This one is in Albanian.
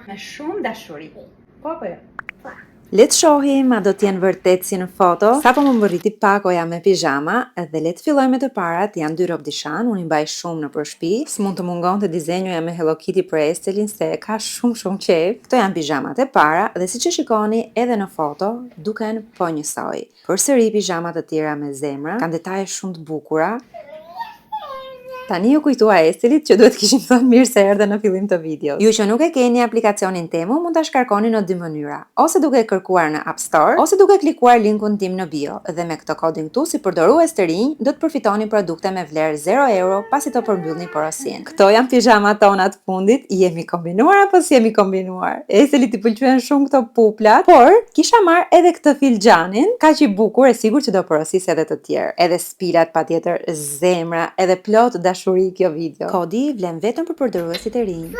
Me shumë dashuri. Po apo jo? Le të shohim a do t'jenë vërtet si në foto. Sa po më mbërriti pakoja me pijama dhe le të filloj me të parat. Janë 2 rob dishan, unë i mbaj shumë në përshpi. S'mund të mungon të dizenjoja me Hello Kitty për Estelin se ka shumë qef. Këto janë pijamat e para dhe si që shikoni edhe në foto, duken po njësoj. Përsëri pijamat të tjera me zemra, kanë detaje shumë të bukura. Tani ju kujtua Estelit që duhet kishim thënë mirë se erdhe në fillim të videos. Ju që nuk e keni aplikacionin Temu, mund ta shkarkoni në 2 mënyra. Ose duke kërkuar në App Store, ose duke klikuar linkun tim në bio. Dhe me këtë kodin këtu, si përdorues të rinj, do të përfitoni produkte me vlerë 0 euro pasi të përmbyllni porosin. Këto janë pijamat tona të fundit. Jemi kombinuar apo si jemi kombinuar? Estelit i pëlqyen shumë këto puplat, por kisha marr edhe këtë filxhanin, kaq i bukur, e sigurt që do porosis edhe të tjerë. Edhe spilat patjetër, zemra, edhe plot dashuri kjo video. Kodi vlen vetëm për përdoruesit e rinj.